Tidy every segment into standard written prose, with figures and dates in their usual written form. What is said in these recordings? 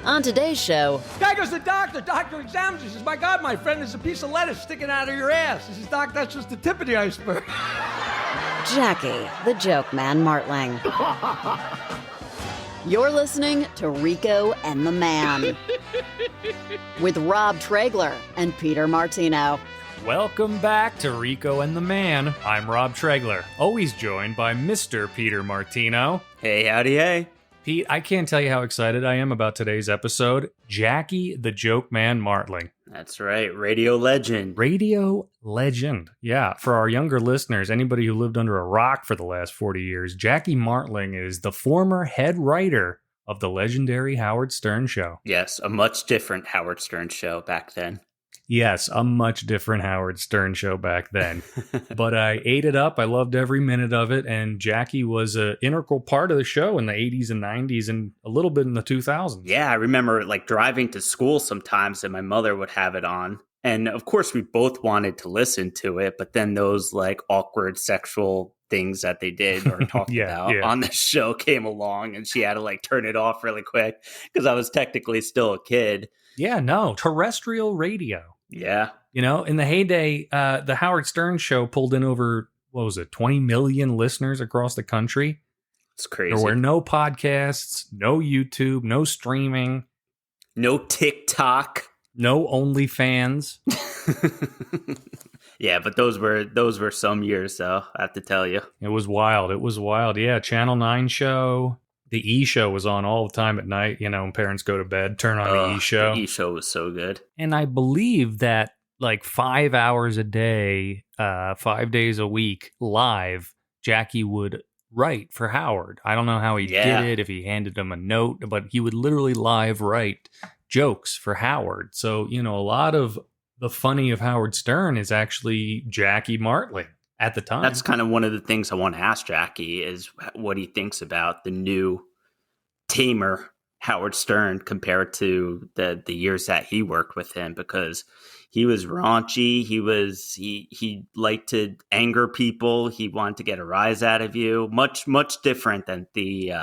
On today's show... Guy goes to the doctor. Doctor examines you. Says, my God, my friend, there's a piece of lettuce sticking out of your ass. He says, Doc, that's just the tip of the iceberg. Jackie, the joke man Martling. You're listening to Rico and the Man with Rob Traegler and Peter Martino. Welcome back to Rico and the Man. I'm Rob Traegler, always joined by Mr. Peter Martino. Hey, howdy, hey. Pete, I can't tell you how excited I am about today's episode. Jackie, the joke man Martling. That's right, radio legend. Radio legend. Yeah, for our younger listeners, anybody who lived under a rock for the last 40 years, Jackie Martling is the former head writer of the legendary Howard Stern Show. Yes, a much different Howard Stern show back then. Yes, a much different Howard Stern show back then. But I ate it up. I loved every minute of it. And Jackie was an integral part of the show in the 80s and 90s and a little bit in the 2000s. Yeah, I remember like driving to school sometimes and my mother would have it on. And of course, we both wanted to listen to it. But then those like awkward sexual things that they did or talked about on the show came along and she had to like turn it off really quick because I was technically still a kid. Yeah, no, terrestrial radio. Yeah. You know, in the heyday, the Howard Stern Show pulled in over, 20 million listeners across the country. It's crazy. There were no podcasts, no YouTube, no streaming. No TikTok. No OnlyFans. Yeah, but those were some years, though, I have to tell you. It was wild. It was wild. Yeah, Channel 9 show. The E! Show was on all the time at night. You know, when parents go to bed, turn on the E! Show. The E! Show was so good. And I believe that like 5 hours a day, 5 days a week, live, Jackie would write for Howard. I don't know how he did it, if he handed him a note, but he would literally live write jokes for Howard. So, you know, a lot of the funny of Howard Stern is actually Jackie Martling. At the time. That's kind of one of the things I want to ask Jackie is what he thinks about the new tamer Howard Stern compared to the years that he worked with him, because he was raunchy. He liked to anger people. He wanted to get a rise out of you. Much, much different than the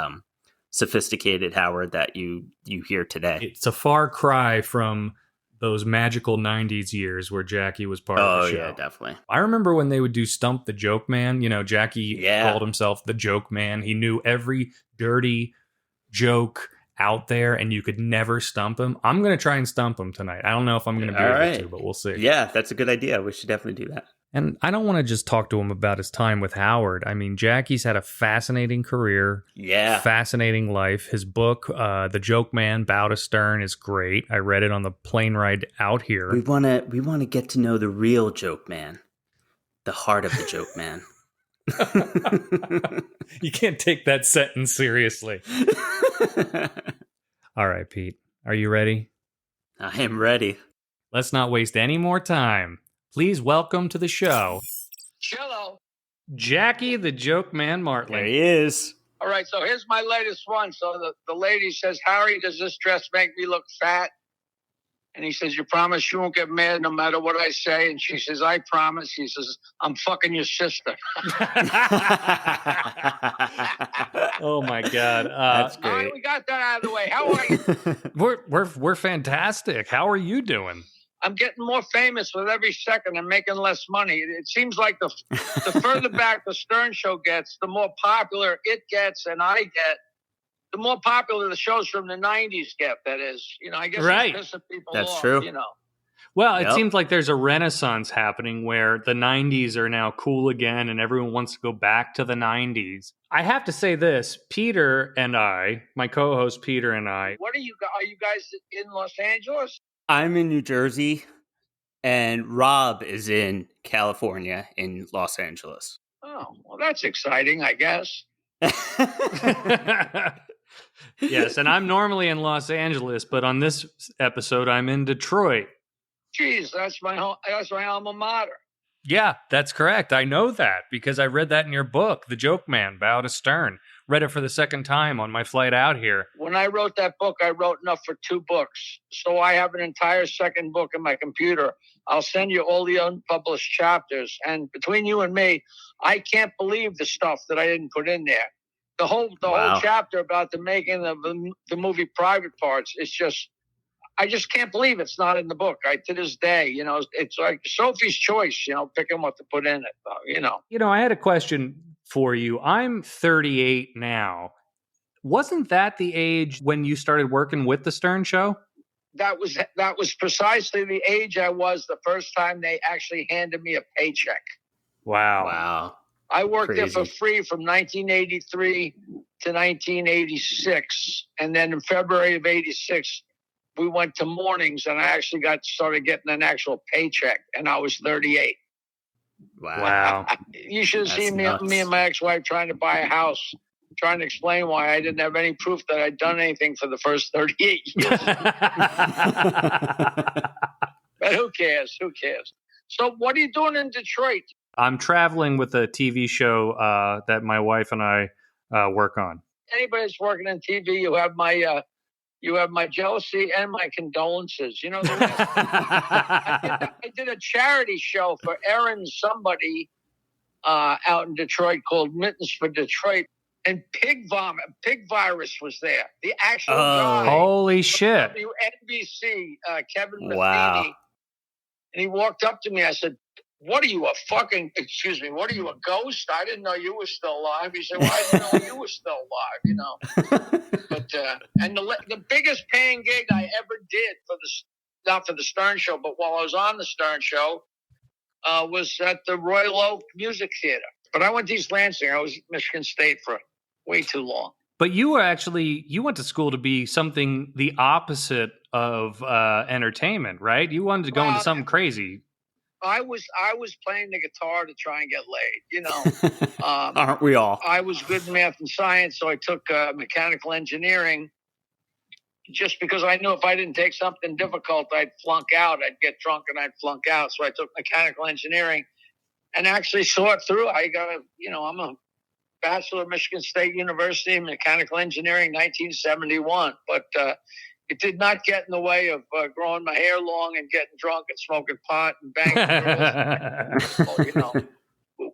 sophisticated Howard that you hear today. It's a far cry from those magical 90s years where Jackie was part of the show. Oh, yeah, definitely. I remember when they would do Stump the Joke Man. You know, Jackie called himself the Joke Man. He knew every dirty joke out there, and you could never stump him. I'm going to try and stump him tonight. I don't know if I'm going to be able to, but we'll see. Yeah, that's a good idea. We should definitely do that. And I don't want to just talk to him about his time with Howard. I mean, Jackie's had a fascinating career. Yeah. Fascinating life. His book, The Joke Man, Bow to Stern, is great. I read it on the plane ride out here. We want to get to know the real joke man. The heart of the joke man. You can't take that sentence seriously. All right, Pete. Are you ready? I am ready. Let's not waste any more time. Please welcome to the show, Hello. Jackie the Joke Man Martling. There he is. All right, so here's my latest one. So the lady says, Harry, does this dress make me look fat? And he says, you promise you won't get mad no matter what I say? And she says, I promise. He says, I'm fucking your sister. Oh, my God. That's great. All right, we got that out of the way. How are you? We're fantastic. How are you doing? I'm getting more famous with every second and making less money. It seems like the further back the Stern Show gets, the more popular it gets and I get. The more popular the shows from the 90s get, that is. You know, I guess it's pissing people That's off, true. You know. Well, it seems like there's a renaissance happening where the 90s are now cool again and everyone wants to go back to the 90s. I have to say this, Peter and I, my co-host Peter and I. Are you guys in Los Angeles? I'm in New Jersey, and Rob is in California, in Los Angeles. Oh, well, that's exciting, I guess. Yes, and I'm normally in Los Angeles, but on this episode, I'm in Detroit. Jeez, that's my alma mater. Yeah, that's correct. I know that because I read that in your book, The Joke Man, Bow to Stern. Read it for the second time on my flight out here. When I wrote that book, I wrote enough for 2 books. So I have an entire second book in my computer. I'll send you all the unpublished chapters. And between you and me, I can't believe the stuff that I didn't put in there. The whole Wow. chapter about the making of the movie Private Parts is just, I just can't believe it's not in the book. To this day, it's like Sophie's choice, picking what to put in it, I had a question for you. I'm 38 now. Wasn't that the age when you started working with the Stern Show? That was precisely the age I was the first time they actually handed me a paycheck. Wow. I worked there Crazy. for free from 1983 to 1986. And then in February of 86, we went to mornings and I actually started getting an actual paycheck and I was 38. Wow. You should have That's seen me nuts. and my ex-wife trying to buy a house, trying to explain why I didn't have any proof that I'd done anything for the first 38 years. But who cares? Who cares? So what are you doing in Detroit? I'm traveling with a TV show that my wife and I work on. Anybody that's working in TV, you have my jealousy and my condolences. I did a charity show for Erin somebody out in Detroit called Mittens for Detroit, and pig virus was there. The actual guy. Holy shit. WNBC, Kevin Matheny. Wow. And he walked up to me. I said, what are you, what are you, a ghost? I didn't know you were still alive. He said, well, I didn't know you were still alive, But, and the biggest paying gig I ever did not for the Stern Show, but while I was on the Stern Show, was at the Royal Oak Music Theater. But I went to East Lansing. I was at Michigan State for way too long. But you went to school to be something the opposite of entertainment, right? You wanted to go into something crazy. I was playing the guitar to try and get laid, Aren't we all? I was good in math and science, so I took mechanical engineering just because I knew if I didn't take something difficult, I'd flunk out. I'd get drunk and I'd flunk out. So I took mechanical engineering and actually saw it through. I got I'm a bachelor of Michigan State University in mechanical engineering, 1971. But it did not get in the way of growing my hair long and getting drunk and smoking pot and banging girls.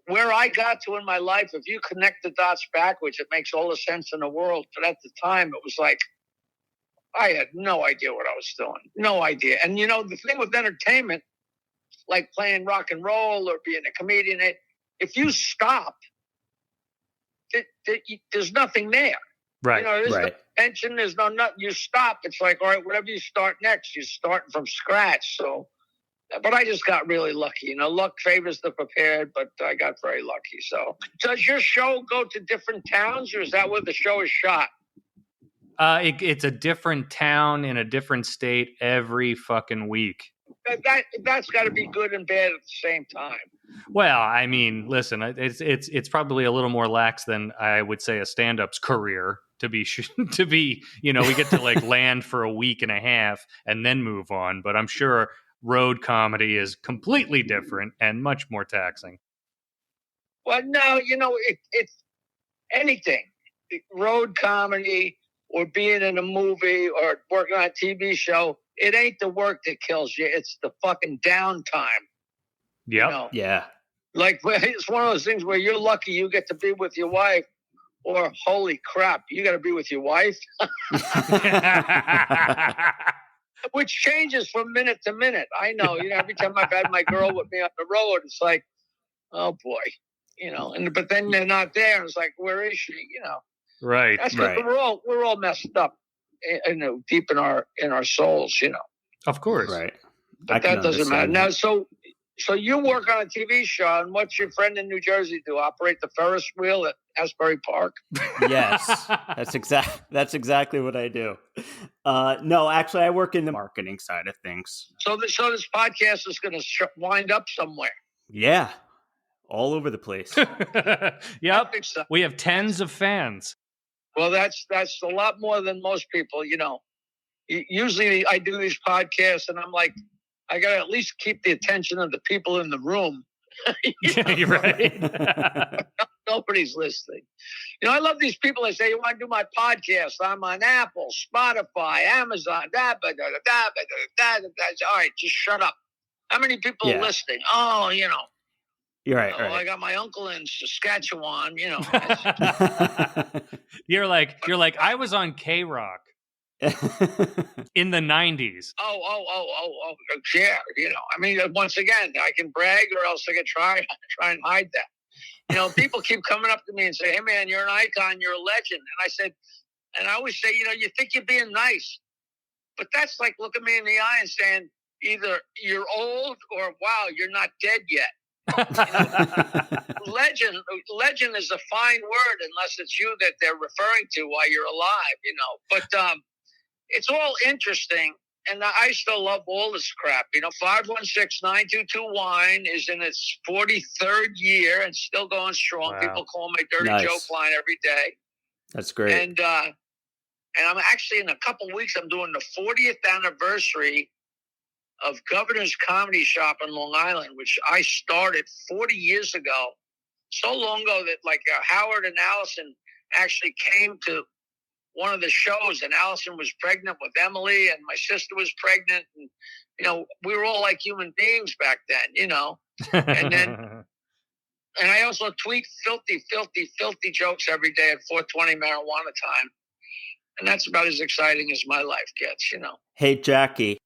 Where I got to in my life, if you connect the dots backwards, it makes all the sense in the world. But at the time, it was like, I had no idea what I was doing. No idea. And, the thing with entertainment, like playing rock and roll or being a comedian, if you stop, there's nothing there. Right. There's right. no tension. There's no nothing. You stop. It's like, all right, whatever you start next, you're starting from scratch. So, but I just got really lucky. Luck favors the prepared, but I got very lucky. So, does your show go to different towns, or is that where the show is shot? It's a different town in a different state every fucking week. That's got to be good and bad at the same time. Well, I mean, listen, it's probably a little more lax than I would say a stand-up's career to be we get to land for a week and a half and then move on. But I'm sure road comedy is completely different and much more taxing. Well, no, it's anything, road comedy or being in a movie or working on a TV show. It ain't the work that kills you. It's the fucking downtime. Yep. Yeah. Like, it's one of those things where you're lucky you get to be with your wife, or holy crap, you got to be with your wife. Which changes from minute to minute. I know, every time I've had my girl with me on the road, it's like, oh boy, but then they're not there. And it's like, where is she? Right. That's because we're all messed up, deep in our souls, Of course. Right. But that doesn't matter. Now, so you work on a TV show, and what's your friend in New Jersey do? Operate the Ferris wheel at Asbury Park? Yes, that's exactly what I do. No, actually, I work in the marketing side of things. So this podcast is going to wind up somewhere. Yeah, all over the place. Yep, we have tens of fans. Well, that's a lot more than most people. Usually I do these podcasts, and I'm like, I got to at least keep the attention of the people in the room. You're right. Nobody's listening. I love these people that say, you want to do my podcast? I'm on Apple, Spotify, Amazon, All right, just shut up. How many people are listening? Oh, You're right. Oh, I Right. got my uncle in Saskatchewan. You're like, I was on K-Rock in the 90s. Oh, yeah. I mean, once again, I can brag or else I can try and hide that. People keep coming up to me and say, hey, man, you're an icon. You're a legend. And I always say, you think you're being nice. But that's like looking me in the eye and saying, either you're old or, wow, you're not dead yet. Legend is a fine word unless it's you that they're referring to while you're alive. But it's all interesting. And I still love all this crap. 516-922-WINE is in its 43rd year and still going strong. Wow. People call my dirty Nice. joke line every day. That's great. And I'm actually in a couple weeks, I'm doing the 40th anniversary of Governor's Comedy Shop in Long Island, which I started 40 years ago. So long ago that Howard and Allison actually came to one of the shows, and Allison was pregnant with Emily, and my sister was pregnant, and we were all like human beings back then, and then and I also tweet filthy jokes every day at 420 marijuana time, and that's about as exciting as my life gets. Hey, Jackie.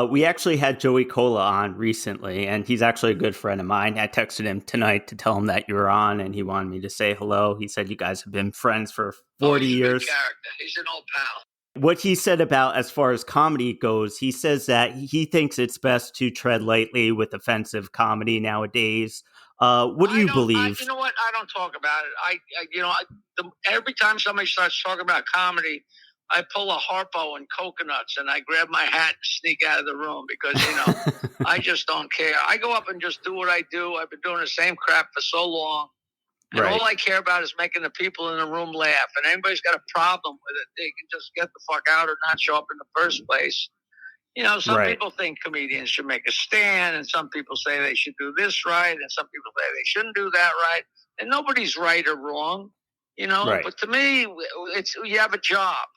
We actually had Joey Cola on recently, and he's actually a good friend of mine. I texted him tonight to tell him that you were on, and he wanted me to say hello. He said you guys have been friends for 40 he's years. A good character. He's an old pal. What he said about as far as comedy goes, he says that he thinks it's best to tread lightly with offensive comedy nowadays. What do you believe? You know what? I don't talk about it. Every time somebody starts talking about comedy, I pull a Harpo and coconuts and I grab my hat and sneak out of the room because, I just don't care. I go up and just do what I do. I've been doing the same crap for so long. And Right. all I care about is making the people in the room laugh. And anybody's got a problem with it, they can just get the fuck out or not show up in the first place. Some Right. people think comedians should make a stand, and some people say they should do this right, and some people say they shouldn't do that right. And nobody's right or wrong, Right. But to me, you have a job.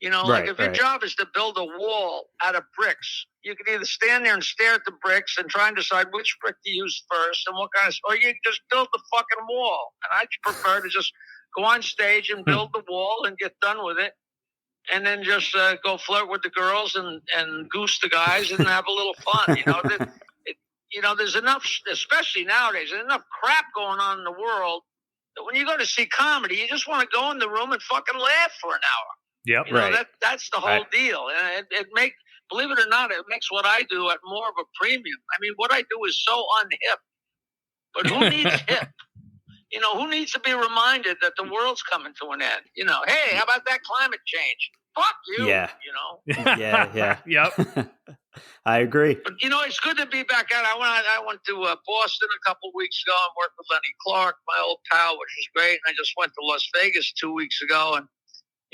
Right, if your job is to build a wall out of bricks, you can either stand there and stare at the bricks and try and decide which brick to use first and what or you just build the fucking wall. And I prefer to just go on stage and build the wall and get done with it. And then just go flirt with the girls and goose the guys and have a little fun. There's enough, especially nowadays, there's enough crap going on in the world that when you go to see comedy, you just want to go in the room and fucking laugh for an hour. Yep. Right. That's the whole deal. And it makes, believe it or not, it makes what I do at more of a premium. I mean, what I do is so unhip. But who needs hip? Who needs to be reminded that the world's coming to an end? Hey, how about that climate change? Fuck you. Yeah. Yeah. Yep. I agree. But it's good to be back out. I went to Boston a couple of weeks ago and worked with Lenny Clark, my old pal, which was great. And I just went to Las Vegas 2 weeks ago, and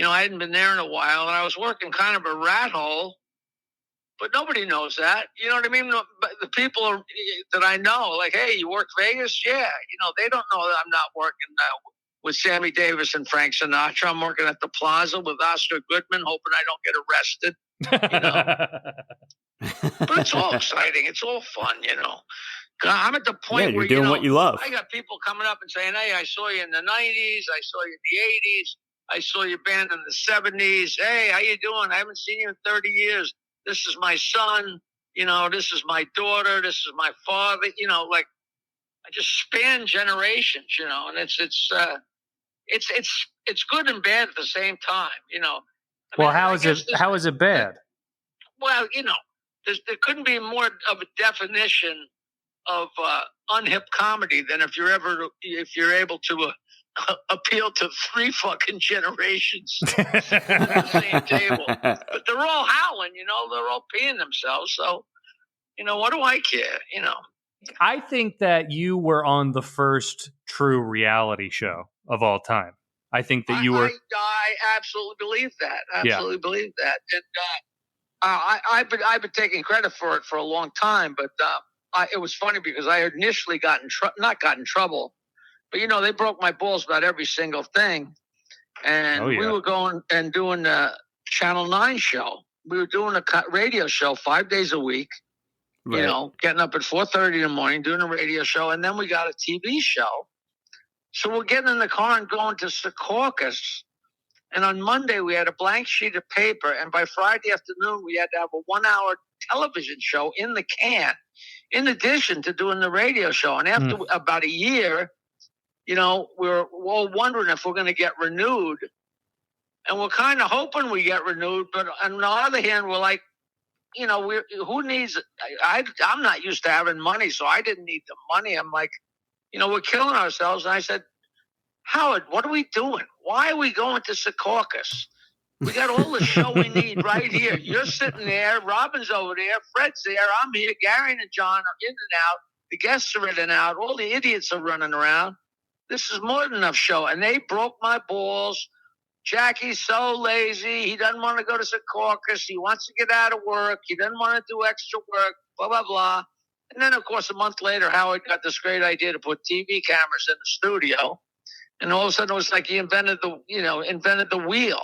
I hadn't been there in a while, and I was working kind of a rat hole. But nobody knows that. You know what I mean? The people that I know, like, hey, you work Vegas? Yeah. They don't know that I'm not working with Sammy Davis and Frank Sinatra. I'm working at the Plaza with Oscar Goodman, hoping I don't get arrested. But it's all exciting. It's all fun, I'm at the point you're where, doing what you love. I got people coming up and saying, hey, I saw you in the 90s. I saw you in the 80s. I saw your band in the 70s. Hey, how you doing? I haven't seen you in 30 years. This is my son, this is my daughter, this is my father, I just span generations, and it's good and bad at the same time, Well, how is it bad? Well, there couldn't be more of a definition of unhip comedy than if you're able to appeal to 3 fucking generations at the same table. But they're all howling, they're all peeing themselves. So, what do I care, I think that you were on the first true reality show of all time. I think that you were. I absolutely believe that. Believe that. And I've been taking credit for it for a long time, but it was funny because I initially not got in trouble. But, they broke my balls about every single thing. And we were going and doing a Channel 9 show. We were doing a radio show 5 days a week. you know, getting up at 4:30 in the morning, doing a radio show, and then we got a TV show. So we're getting in the car and going to Secaucus. And on Monday, we had a blank sheet of paper. And by Friday afternoon, we had to have a 1-hour television show in the can, in addition to doing the radio show. And after about a year, you know, we're all wondering if we're going to get renewed. And we're kind of hoping we get renewed. But on the other hand, we're like, you know, who needs I'm not used to having money, so I didn't need the money. I'm like, you know, we're killing ourselves. And I said, Howard, what are we doing? Why are we going to Secaucus? We got all the show we need right here. You're sitting there. Robin's over there. Fred's there. I'm here. Gary and John are in and out. The guests are in and out. All the idiots are running around. This is more than enough show. And they broke my balls. Jackie's so lazy. He doesn't want to go to Secaucus. He wants to get out of work. He doesn't want to do extra work, blah, blah, blah. And then, of course, a month later, Howard got this great idea to put TV cameras in the studio. And all of a sudden, it was like he invented the wheel.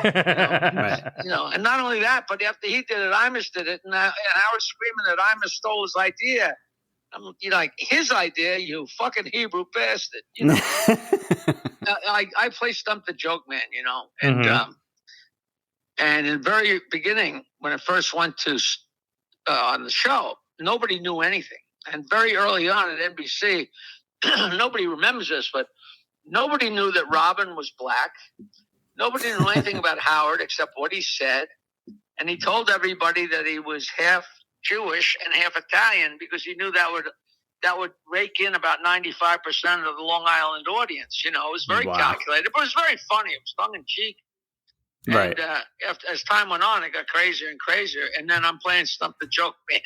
You know, and not only that, but after he did it, Imus did it, and Howard's screaming that Imus stole his idea. I'm like, his idea, you fucking Hebrew bastard. You know, I play Stump the Joke Man, you know, and and in the very beginning, when I first went to on the show, nobody knew anything, and very early on at NBC, nobody remembers this, but nobody knew that Robin was black. Nobody knew anything about Howard except what he said. And he told everybody that he was half Jewish and half Italian because he knew that would rake in about 95% of the Long Island audience. You know, it was very calculated, but it was very funny. It was tongue in cheek. Right. And as time went on, it got crazier and crazier. And then I'm playing Stump the Joke Man.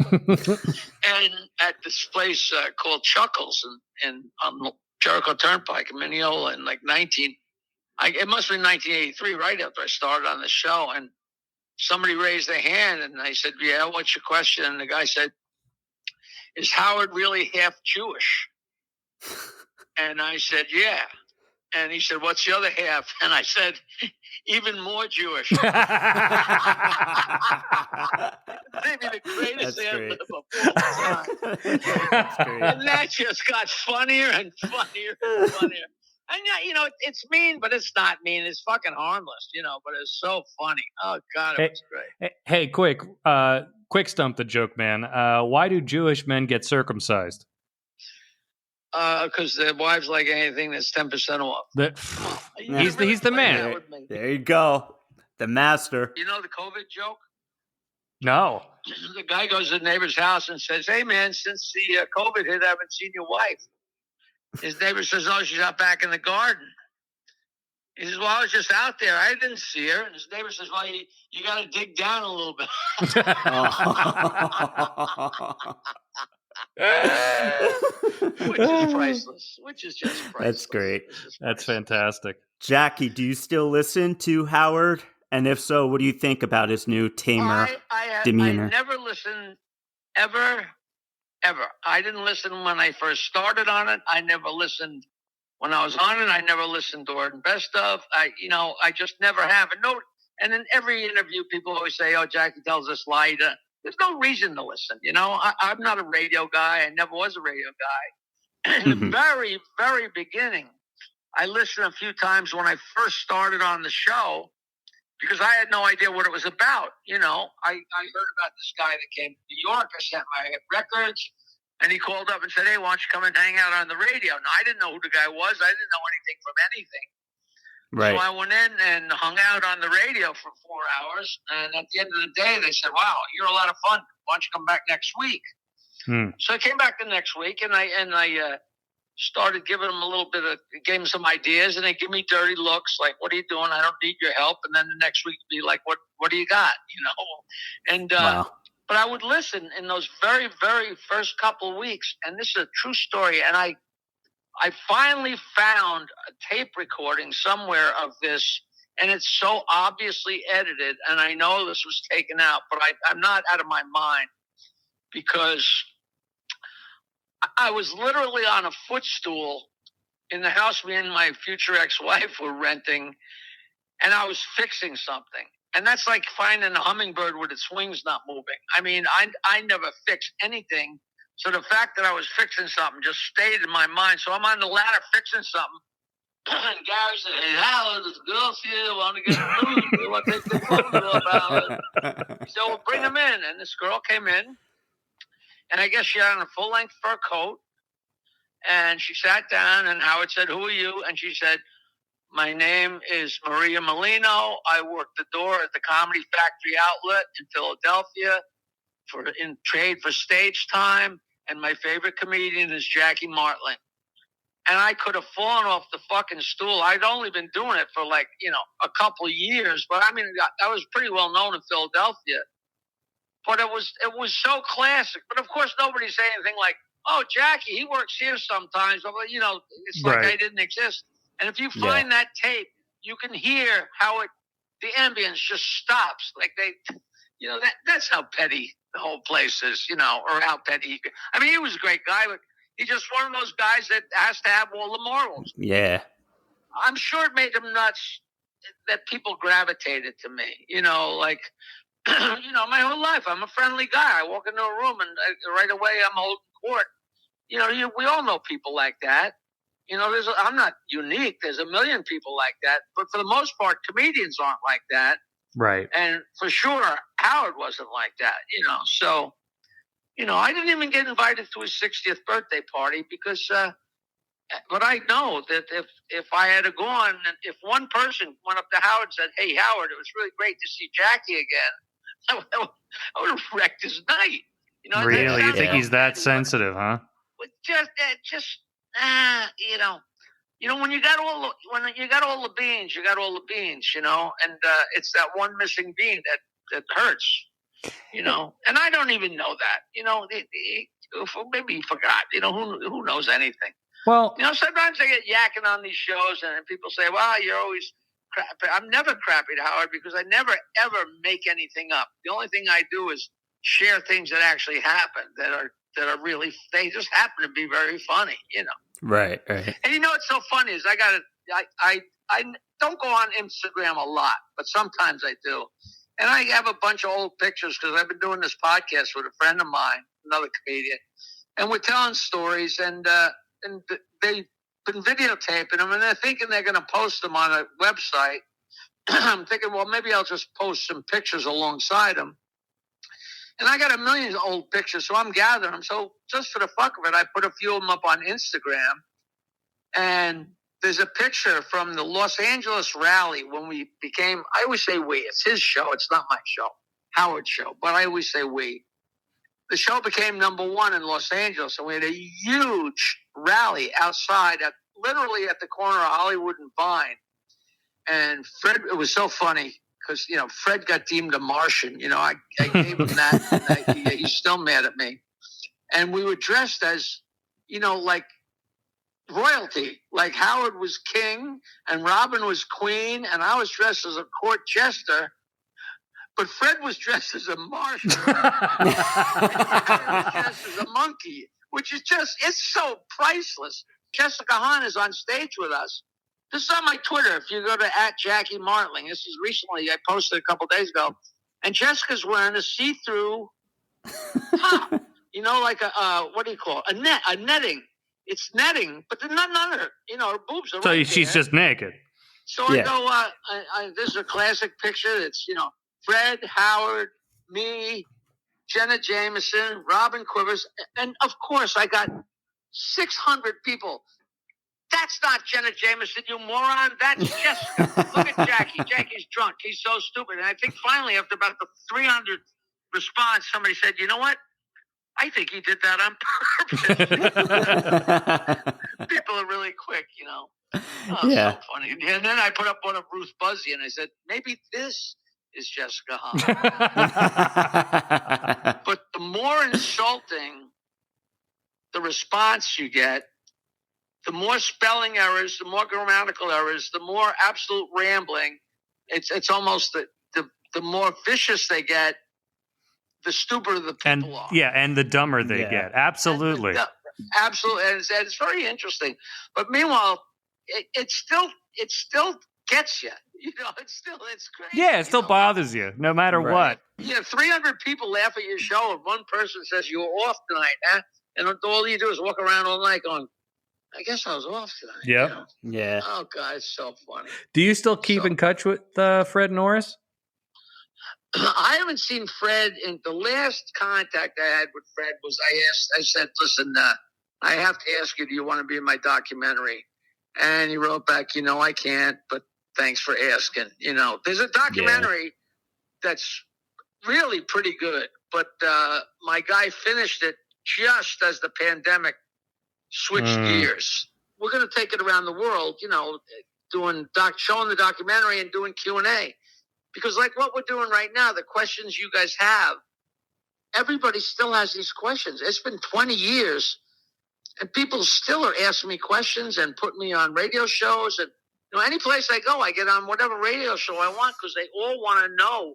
And at this place called Chuckles in on Jericho Turnpike in Mineola in like it must have been 1983, right after I started on the show. And somebody raised their hand and I said, yeah, what's your question? And the guy said, is Howard really half Jewish? And I said, yeah. And he said, what's the other half? And I said, even more Jewish. Maybe the greatest ad-lib of all time. And that just got funnier and funnier and funnier. And, you know, it's mean, but it's not mean. It's fucking harmless, you know, but it's so funny. Oh, God, it was great. Hey, quick Stump the Joke Man. Why do Jewish men get circumcised? Because their wives like anything that's 10% off. He's the man. There you go. The master. You know the COVID joke? No. The guy goes to the neighbor's house and says, hey, man, since the COVID hit, I haven't seen your wife. His neighbor says, oh, she's out back in the garden. He says, well, I was just out there. I didn't see her. And his neighbor says, well, you got to dig down a little bit. Which is priceless. Which is just priceless. That's great. That's fantastic. Jackie, do you still listen to Howard? And if so, what do you think about his new tamer demeanor? I never listened ever. I didn't listen when I first started on it. I never listened when I was on it. I never listened during Best Of. I just never have. And in every interview, people always say, oh, Jackie tells us lie. There's no reason to listen. You know, I'm not a radio guy. I never was a radio guy. In the very, very beginning, I listened a few times when I first started on the show because I had no idea what it was about. You know, I heard about this guy that came to New York. I sent my records, and he called up and said, hey, why don't you come and hang out on the radio? Now, I didn't know who the guy was. I didn't know anything from anything. Right. So I went in and hung out on the radio for 4 hours. And at the end of the day, they said, wow, you're a lot of fun. Why don't you come back next week? So I came back the next week, and I started giving them gave them some ideas, and they give me dirty looks like, what are you doing? I don't need your help. And then the next week be like, what do you got? You know? And, but I would listen in those very, very first couple of weeks. And this is a true story. And I finally found a tape recording somewhere of this, and it's so obviously edited. And I know this was taken out, but I'm not out of my mind because I was literally on a footstool in the house me and my future ex-wife were renting, and I was fixing something. And that's like finding a hummingbird with its wings not moving. I mean, I never fix anything. So the fact that I was fixing something just stayed in my mind. So I'm on the ladder fixing something. And Gary said, "Hey, Howard, this girl's here. Want to get news? We want to take the photo about it." He said, "Well, bring him in." And this girl came in. And I guess she had on a full-length fur coat. And she sat down, and Howard said, "Who are you?" And she said, "My name is Maria Molino. I work the door at the Comedy Factory Outlet in Philadelphia in trade for stage time. And my favorite comedian is Jackie Martling." And I could have fallen off the fucking stool. I'd only been doing it for a couple of years. But I mean, I was pretty well known in Philadelphia. But it was so classic. But of course, nobody said anything like, "Oh, Jackie, he works here sometimes." But, it's like I didn't exist. And if you find that tape, you can hear how the ambience just stops. Like that's how petty the whole place is, or how petty. I mean, he was a great guy, but he's just one of those guys that has to have all the morals. Yeah. I'm sure it made him nuts that people gravitated to me, my whole life, I'm a friendly guy. I walk into a room and right away I'm holding court. We all know people like that. I'm not unique. There's a million people like that. But for the most part, comedians aren't like that. Right. And for sure, Howard wasn't like that, So, I didn't even get invited to his 60th birthday party because, but I know that if I had gone, and if one person went up to Howard and said, "Hey, Howard, it was really great to see Jackie again," I would have wrecked his night. Really? You think he's that sensitive, huh? When you got all the beans, you got all the beans, and it's that one missing bean that hurts, and I don't even know that, maybe he forgot, who knows anything. Well, sometimes I get yakking on these shows and people say, "Well, you're always crappy." I'm never crappy to Howard because I never, ever make anything up. The only thing I do is share things that actually happen that are really, they just happen to be very funny, Right. And what's so funny is I don't go on Instagram a lot, but sometimes I do. And I have a bunch of old pictures because I've been doing this podcast with a friend of mine, another comedian, and we're telling stories, and they've been videotaping them, and they're thinking they're going to post them on a website. I'm thinking, well, maybe I'll just post some pictures alongside them. And I got a million old pictures, so I'm gathering them. So just for the fuck of it, I put a few of them up on Instagram. And there's a picture from the Los Angeles rally when we became, I always say we, it's his show, it's not my show, Howard's show, but I always say we. The show became #1 in Los Angeles, and we had a huge rally outside, literally at the corner of Hollywood and Vine. And Fred, it was so funny. Because, Fred got deemed a Martian. I gave him that. And he's still mad at me. And we were dressed as, like royalty. Like Howard was king and Robin was queen. And I was dressed as a court jester. But Fred was dressed as a Martian. And I was dressed as a monkey, which is it's so priceless. Jessica Hahn is on stage with us. This is on my Twitter. If you go to @Jackie Martling, this is recently, I posted a couple days ago, and Jessica's wearing a see-through top, like what do you call it? A netting. It's netting, but there's nothing on her. Her boobs are so right she's there. just naked. So I go, this is a classic picture. It's, Fred, Howard, me, Jenna Jameson, Robin Quivers, and of course I got 600 people. That's not Jenna Jameson, you moron. That's Jessica. Look at Jackie. Jackie's drunk. He's so stupid. And I think finally, after about the 300th response, somebody said, "You know what? I think he did that on purpose." People are really quick, Oh, Yeah. so funny. And then I put up one of Ruth Buzzy, and I said, "Maybe this is Jessica Hahn." But the more insulting the response you get, the more spelling errors, the more grammatical errors, the more absolute rambling. It's almost the more vicious they get, the stupider the people are. Yeah, and the dumber they get. Absolutely. Absolutely. And it's very interesting. But meanwhile, it still gets you. it's crazy. Yeah, it still bothers you, no matter Right. what. 300 people laugh at your show, and one person says you were off tonight, huh? And all you do is walk around all night going, I guess I was off tonight. Yep. Yeah. Oh, God, it's so funny. Do you still keep in touch with Fred Norris? I haven't seen Fred. In the last contact I had with Fred was I said, listen, I have to ask you, do you want to be in my documentary? And he wrote back, I can't, but thanks for asking. There's a documentary that's really pretty good, but my guy finished it just as the pandemic switched gears. We're going to take it around the world, showing the documentary and doing Q&A. Because like what we're doing right now, the questions you guys have, everybody still has these questions. It's been 20 years, and people still are asking me questions and putting me on radio shows. And any place I go, I get on whatever radio show I want because they all want to know.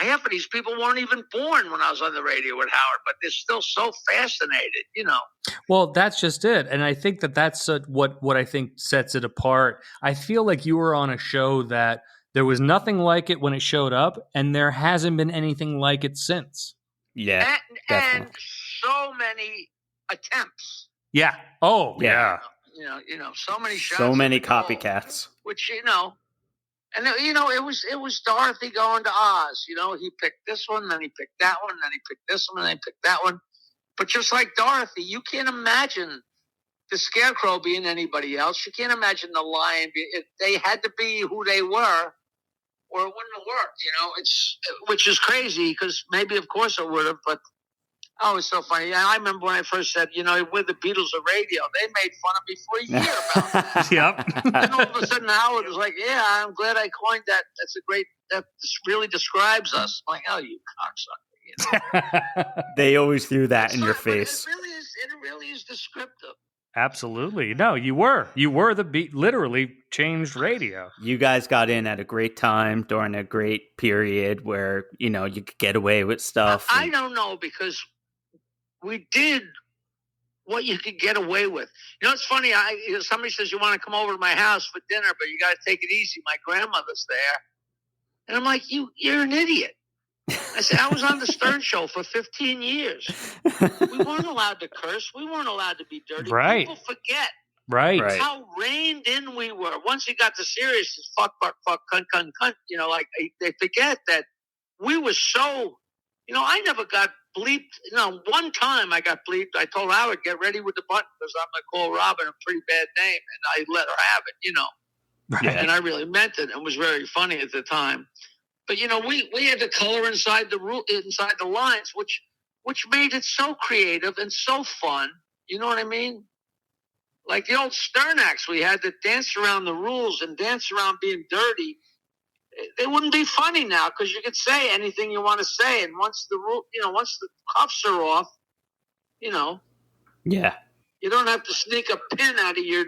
Half of these people weren't even born when I was on the radio with Howard, but they're still so fascinated, Well, that's just it. And I think that's what I think sets it apart. I feel like you were on a show that there was nothing like it when it showed up, and there hasn't been anything like it since. Yeah. And so many attempts. Yeah. Oh, yeah. So many shots. So many copycats. Which, and it was Dorothy going to Oz. He picked this one, then he picked that one, then he picked this one, then he picked that one. But just like Dorothy, you can't imagine the Scarecrow being anybody else. You can't imagine the Lion. They had to be who they were, or it wouldn't have worked. Which is crazy because maybe, of course, it would have. But it's so funny. I remember when I first said, we're the Beatles of radio. They made fun of me for a year about that. Yep. Then all of a sudden, Howard was like, "Yeah, I'm glad I coined that. That's a great. That really describes us." I'm like, "Oh, you cocksucker." They always threw that in your face. It really is descriptive. Absolutely. No, you were the beat, literally changed radio. You guys got in at a great time during a great period where, you could get away with stuff. I don't know, because we did what you could get away with. It's funny. Somebody says, you want to come over to my house for dinner, but you got to take it easy. My grandmother's there. And I'm like, you're an idiot. I said, I was on the Stern Show for 15 years. We weren't allowed to curse. We weren't allowed to be dirty. Right. People forget Right. how reined in we were. Once you got to serious, it's fuck, cunt, cunt. They forget that we were so, I never got bleeped. One time I got bleeped. I told Howard, get ready with the button because I'm going to call Robin a pretty bad name. And I let her have it, Right. And I really meant it. It was very funny at the time. But we had to color inside the lines, which made it so creative and so fun. You know what I mean? Like the old Stern acts, we had to dance around the rules and dance around being dirty. They wouldn't be funny now because you could say anything you want to say, and once the cuffs are off, Yeah. you don't have to sneak a pin out of your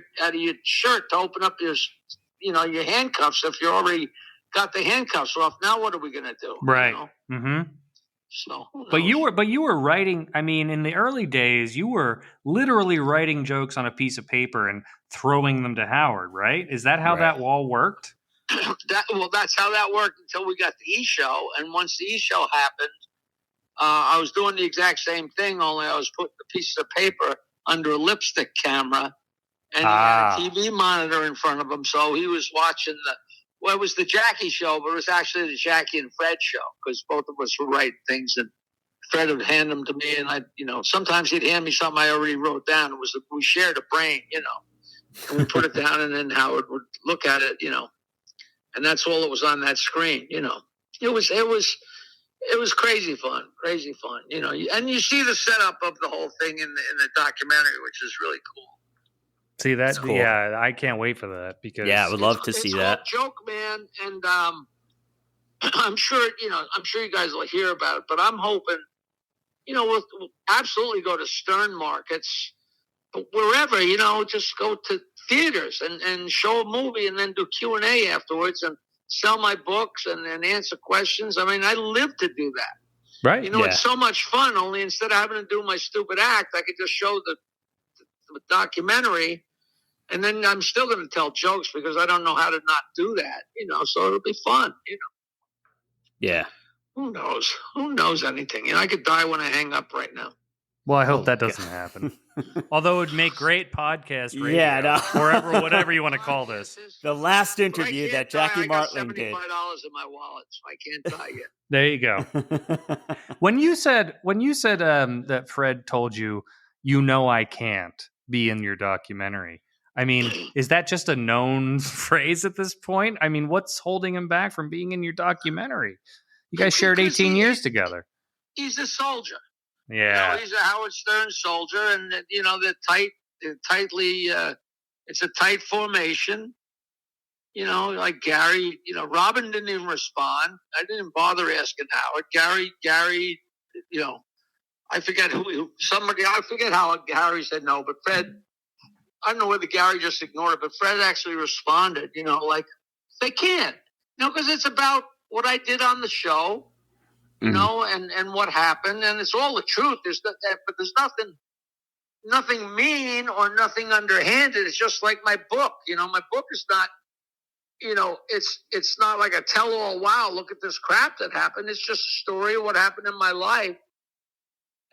shirt to open up your handcuffs if you already got the handcuffs off. Now what are we gonna do? Right. Mm-hmm. So, but you were writing. I mean, in the early days, you were literally writing jokes on a piece of paper and throwing them to Howard. Right? Is that how that wall worked? That's how that worked until we got the E-show. And once the E-show happened, I was doing the exact same thing. Only I was putting a piece of paper under a lipstick camera, and he had a TV monitor in front of him, so he was watching it was the Jackie show, but it was actually the Jackie and Fred show because both of us were writing things, and Fred would hand them to me, and sometimes he'd hand me something I already wrote down. We shared a brain, and we put it down, and then Howard would look at it, and that's all it was on that screen, It was crazy fun, and you see the setup of the whole thing in the documentary, which is really cool. See, that's cool. Yeah, I can't wait for that because I would love to see that. It's all joke, man, and I'm sure you guys will hear about it, but I'm hoping, we'll absolutely go to Stern markets, but wherever, just go to theaters and show a movie and then do Q&A afterwards and sell my books and answer questions. I mean, I live to do that. Right. It's so much fun. Only instead of having to do my stupid act, I could just show the documentary And then I'm still going to tell jokes because I don't know how to not do that, so it'll be fun, Yeah. Who knows? Who knows anything? I could die when I hang up right now. Well, I hope Oh, that doesn't happen. Although it would make great podcast radio. Yeah, no. Or whatever you want to call this. The last But I interview can't that Jackie die. I got Martling did. $75 in my wallet, so I can't die yet. There you go. When you said that Fred told you, I can't be in your documentary. I mean, is that just a known phrase at this point? I mean, what's holding him back from being in your documentary? You guys shared 18 years together. He's a soldier. Yeah. He's a Howard Stern soldier, and they're tightly. It's a tight formation. Like Gary. Robin didn't even respond. I didn't bother asking Howard. Gary. I forget who. Somebody. I forget how Gary said no, but Fred. I don't know whether Gary just ignored it, but Fred actually responded. Like they can't. Because it's about what I did on the show. And what happened, and it's all the truth. But there's nothing mean or nothing underhanded. It's just like my book. My book is not, it's not like a tell-all. Wow, look at this crap that happened. It's just a story of what happened in my life.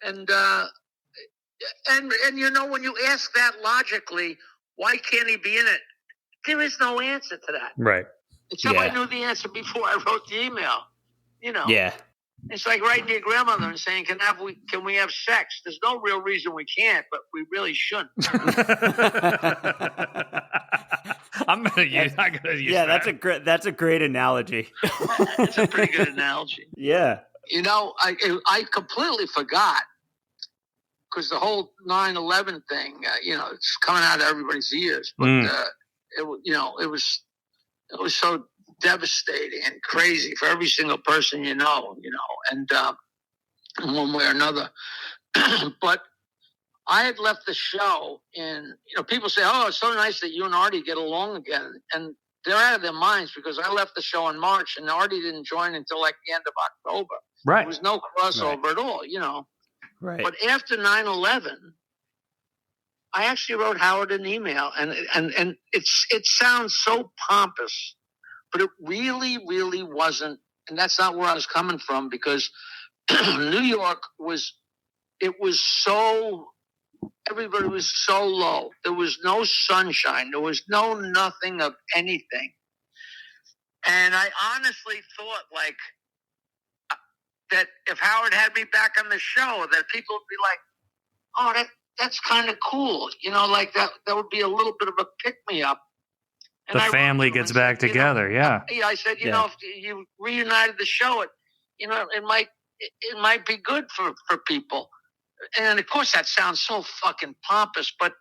And when you ask that logically, why can't he be in it? There is no answer to that. Right. Except I knew the answer before I wrote the email. Yeah. It's like writing to your grandmother and saying, "Can we have sex?" There's no real reason we can't, but we really shouldn't. I'm gonna use that. That's a great analogy. It's a pretty good analogy. Yeah. I completely forgot because the whole 9/11 thing, it's coming out of everybody's ears. But it was so devastating and crazy for every single person and one way or another. But I had left the show, and people say, "Oh, it's so nice that you and Artie get along again," and they're out of their minds because I left the show in March, and Artie didn't join until like the end of October. Right, there was no crossover at all, Right. But after 9/11, I actually wrote Howard an email, and it sounds so pompous. But it really, really wasn't, and that's not where I was coming from because New York everybody was so low. There was no sunshine. There was nothing of anything. And I honestly thought that if Howard had me back on the show, that people would be like, "Oh, that's kind of cool." Like that would be a little bit of a pick-me-up. The family gets back together, yeah. I said, if you reunited the show, it might be good for people. And of course, that sounds so fucking pompous, but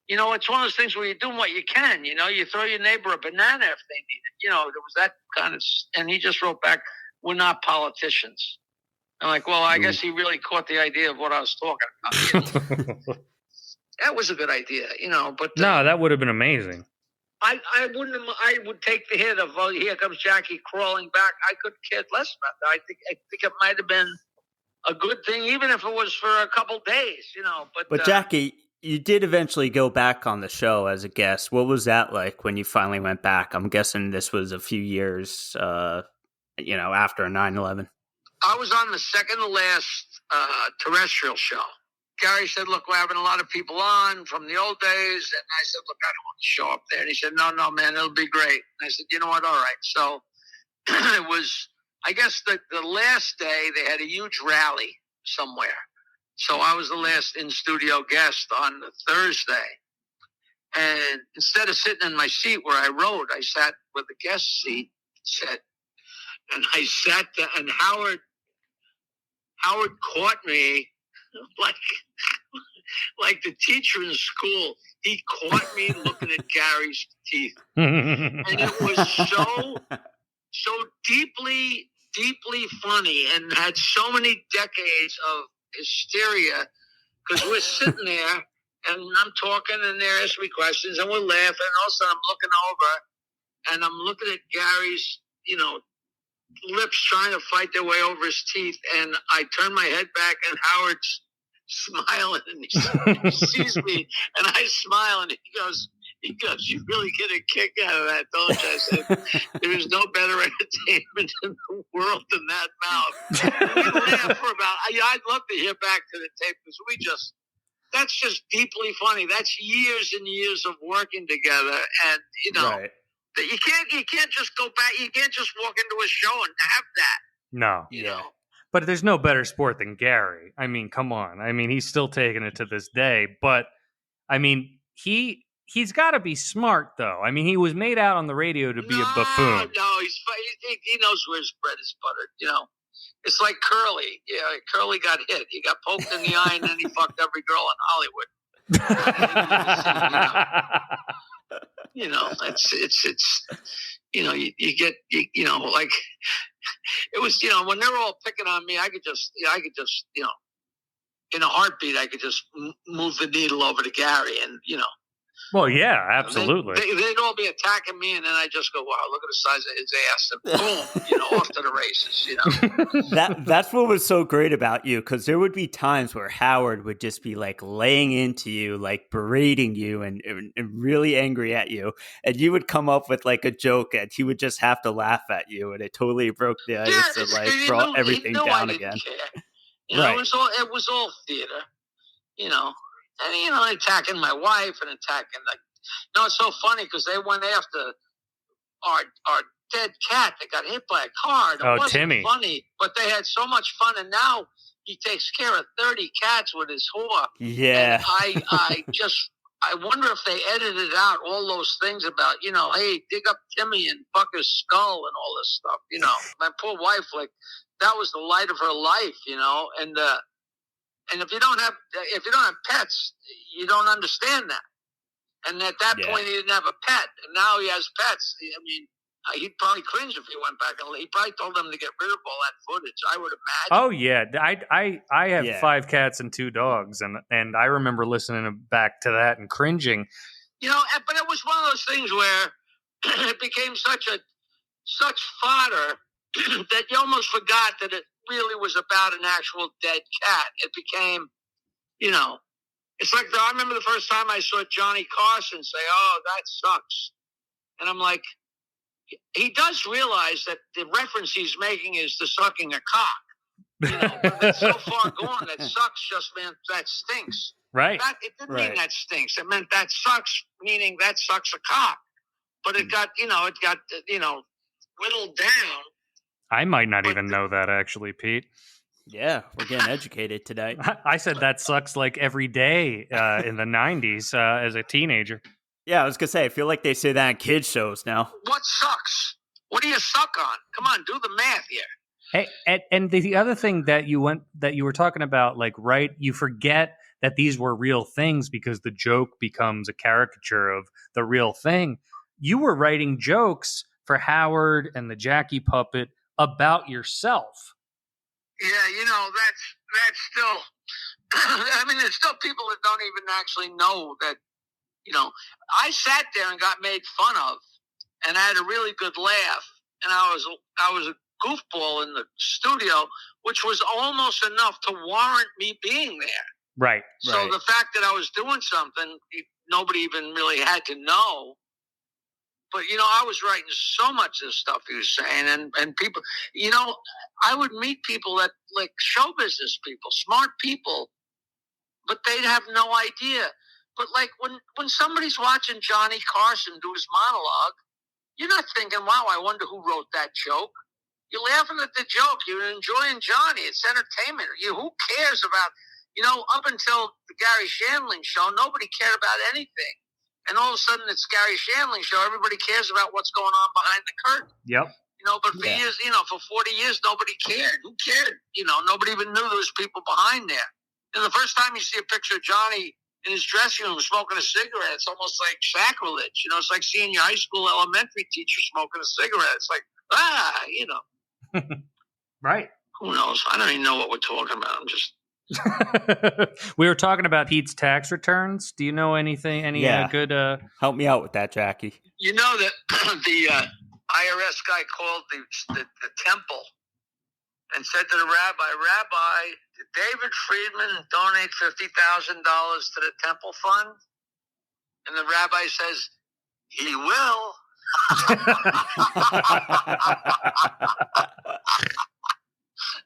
it's one of those things where you're doing what you can. You throw your neighbor a banana if they need it. There was that kind of, and he just wrote back, "We're not politicians." I'm like, well, I guess he really caught the idea of what I was talking about. That was a good idea, but no, that would have been amazing. I would take the hit of, "Oh, here comes Jackie crawling back." I could care less about that. I think it might have been a good thing, even if it was for a couple days, But Jackie, you did eventually go back on the show as a guest. What was that like when you finally went back? I'm guessing this was a few years, after 9/11. I was on the second to last terrestrial show. Gary said, "Look, we're having a lot of people on from the old days." And I said, "Look, I don't want to show up there." And he said, No, man, it'll be great. And I said, "You know what? All right." So it was, I guess the last day they had a huge rally somewhere. So I was the last in-studio guest on the Thursday. And instead of sitting in my seat where I wrote, I sat with the guest seat, and I sat there, and Howard caught me like the teacher in school. He caught me looking at Gary's teeth. And it was so deeply, deeply funny and had so many decades of hysteria because we're sitting there and I'm talking and they're asking me questions and we're laughing. And also I'm looking over and I'm looking at Gary's, lips trying to fight their way over his teeth. And I turn my head back and Howard's smiling and he sees me and I smile and he goes, He goes, "You really get a kick out of that, don't you?" I said, "There is no better entertainment in the world than that mouth." We laughed for about. I'd love to hear back to the tape because that's just deeply funny. That's years and years of working together, and Right. you can't just go back. You can't just walk into a show and have that. No. You know. But there's no better sport than Gary. I mean, come on. I mean, he's still taking it to this day. But I mean, he's got to be smart, though. I mean, he was made out on the radio to be a buffoon. No, he knows where his bread is buttered. You know, it's like Curly. Yeah, Curly got hit. He got poked in the eye, and then he fucked every girl in Hollywood. You know, it's you get like it was when they're all picking on me, I could just in a heartbeat I could just move the needle over to Gary, and Well, yeah, absolutely. they'd all be attacking me, and then I just go, wow, look at the size of his ass, and boom, off to the races. That's what was so great about you, because there would be times where Howard would just be like laying into you, like berating you and really angry at you, and you would come up with like a joke, and he would just have to laugh at you, and it totally broke the ice and like brought everything down again. Care. Right. It was all theater, and attacking my wife and attacking it's so funny because they went after our dead cat that got hit by a car. It wasn't Timmy. Funny, but they had so much fun, and now he takes care of 30 cats with his whore. Yeah. And I wonder if they edited out all those things about, hey, dig up Timmy and fuck his skull and all this stuff. My poor wife, that was the light of her life, and if you don't have pets, you don't understand that. And at that point, he didn't have a pet, and now he has pets. I mean, he'd probably cringe if he went back and he probably told them to get rid of all that footage. I would imagine. Oh yeah, I have 5 cats and 2 dogs, and I remember listening back to that and cringing. But it was one of those things where it became such fodder that you almost forgot that it really was about an actual dead cat. It became, it's like I remember the first time I saw Johnny Carson say, "Oh, that sucks," and I'm like, he does realize that the reference he's making is to sucking a cock. But it's so far gone that sucks just meant that stinks. Right. It didn't mean that stinks. It meant that sucks, meaning that sucks a cock. But it got whittled down. I might not even know that, actually, Pete. Yeah, we're getting educated today. I said that sucks like every day in the 90s as a teenager. Yeah, I was going to say, I feel like they say that on kids' shows now. What sucks? What do you suck on? Come on, do the math here. Hey, and the other thing that you were talking about, you forget that these were real things because the joke becomes a caricature of the real thing. You were writing jokes for Howard and the Jackie Puppet about yourself. Yeah, that's still. I mean, there's still people that don't even actually know that. I sat there and got made fun of, and I had a really good laugh, and I was a goofball in the studio, which was almost enough to warrant me being there. Right. So the fact that I was doing something, nobody even really had to know. But, I was writing so much of the stuff he was saying, and people, I would meet people that, like show business people, smart people, but they'd have no idea. But, when somebody's watching Johnny Carson do his monologue, you're not thinking, wow, I wonder who wrote that joke. You're laughing at the joke. You're enjoying Johnny. It's entertainment. Who cares about, up until the Gary Shandling show, nobody cared about anything. And all of a sudden, it's Gary Shandling show. Everybody cares about what's going on behind the curtain. Yep. But for years, for 40 years, nobody cared. Who cared? Nobody even knew there was people behind there. And the first time you see a picture of Johnny in his dressing room smoking a cigarette, it's almost like sacrilege. It's like seeing your high school elementary teacher smoking a cigarette. It's like, Right. Who knows? I don't even know what we're talking about. I'm just... We were talking about Pete's tax returns. Do you know anything? Good? Help me out with that, Jackie. You know that the IRS guy called the temple and said to the Rabbi, did David Friedman donate $50,000 to the temple fund? And the rabbi says, he will.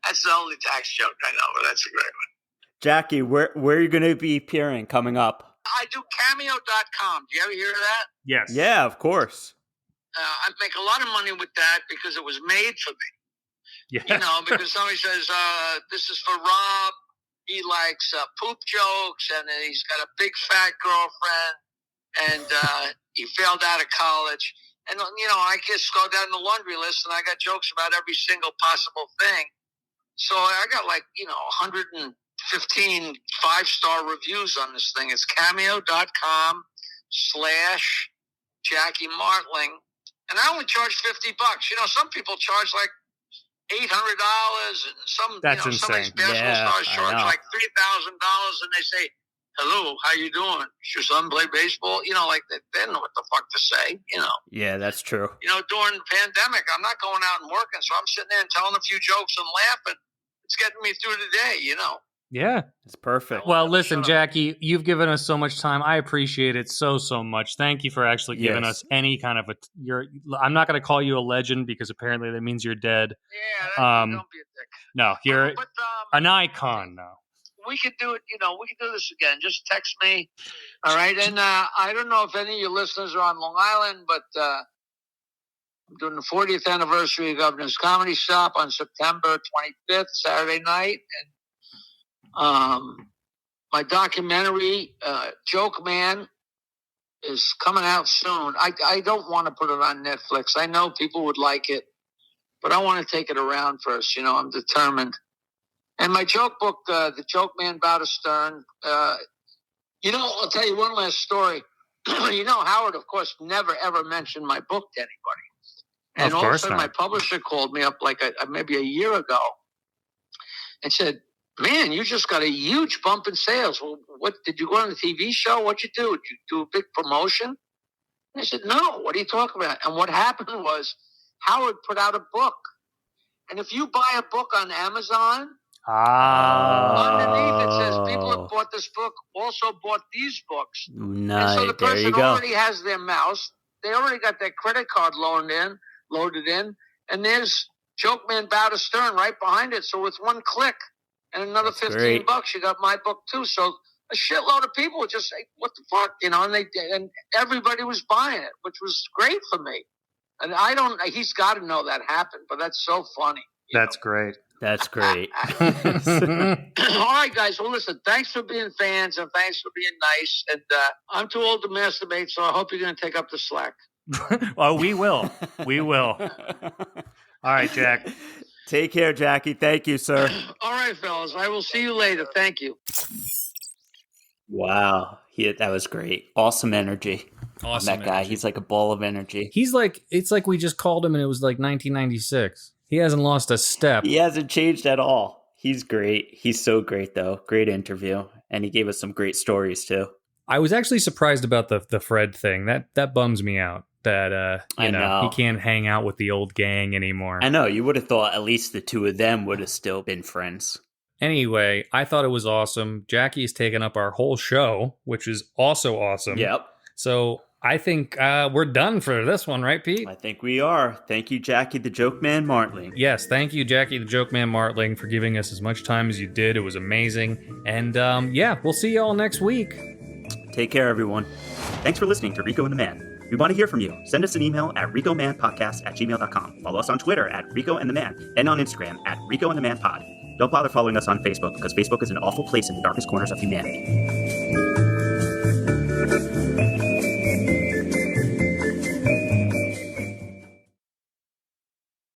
That's the only tax joke I know, but that's a great one. Jackie, where are you going to be appearing coming up? I do Cameo.com. Do you ever hear of that? Yes. Yeah, of course. I make a lot of money with that because it was made for me. Yeah. You know, because somebody says, this is for Rob. He likes poop jokes, and he's got a big fat girlfriend, and he failed out of college. And, you know, I just go down the laundry list, and I got jokes about every single possible thing. So I got 115 5-star reviews on this thing. It's cameo.com/Jackie Martling. And I only charge $50. You know, some people charge $800, and some That's some of these insane. basketball stars I charge know. $3,000, and they say, "Hello, how you doing? Does your son play baseball?" You know, they don't know what the fuck to say. You know. Yeah, that's true. You know, during the pandemic, I'm not going out and working, so I'm sitting there and telling a few jokes and laughing. It's getting me through the day. You know. Yeah. It's perfect. Well, listen, Shut up. Jackie, you've given us so much time. I appreciate it so much. Thank you for actually giving Yes. us any kind of I'm not going to call you a legend because apparently that means you're dead. Yeah. Don't be a dick. No, you're But an icon now. we could do it. You know, we could do this again. Just text me. All right. And I don't know if any of your listeners are on Long Island, but I'm doing the 40th anniversary of Governor's Comedy Shop on September 25th, Saturday night. And my documentary, Joke Man, is coming out soon. I don't want to put it on Netflix. I know people would like it, but I want to take it around first. You know, I'm determined. And my joke book, The Joke Man About a Stern, you know, I'll tell you one last story. You know, Howard, of course, never, ever mentioned my book to anybody. And Of all of a course sudden, not. my publisher called me up maybe a year ago and said, "Man, you just got a huge bump in sales. Well, what did you go on a TV show? What'd you do? Did you do a big promotion?" And I said, "No, what are you talking about?" And what happened was Howard put out a book. And if you buy a book on Amazon, underneath it says people have bought this book, also bought these books. Nice. And so the There you person go. already has their mouse. They already got their credit card loaded in, and there's Joke Man Bow to Stern right behind it. So with one click and another That's $15, great. you got my book too. So a shitload of people would just say, "What the fuck?" You know, and everybody was buying it, which was great for me. And he's got to know that happened, but that's so funny. That's great. That's great. All right, guys. Well, listen, thanks for being fans and thanks for being nice. And I'm too old to masturbate, so I hope you're going to take up the slack. Oh, we will. We will. All right, Jack. Take care, Jackie. Thank you, sir. All right, fellas. I will see you later. Thank you. Wow. That was great. Awesome energy. Awesome. That guy, energy. he's like a ball of energy. It's like we just called him and it was like 1996. He hasn't lost a step. He hasn't changed at all. He's great. He's so great, though. Great interview. And he gave us some great stories, too. I was actually surprised about the Fred thing. That bums me out. That I know. he can't hang out with the old gang anymore. I know. You would have thought at least the two of them would have still been friends. Anyway, I thought it was awesome. Jackie's taken up our whole show, which is also awesome. Yep. So I think we're done for this one, right, Pete? I think we are. Thank you, Jackie the Joke Man Martling. Yes, thank you, Jackie the Joke Man Martling, for giving us as much time as you did. It was amazing. And yeah, we'll see you all next week. Take care, everyone. Thanks for listening to Rico and the Man. We want to hear from you. Send us an email at ricomanpodcast@gmail.com. Follow us on Twitter at Rico and the Man, and on Instagram at Rico and the Man Pod. Don't bother following us on Facebook, because Facebook is an awful place in the darkest corners of humanity.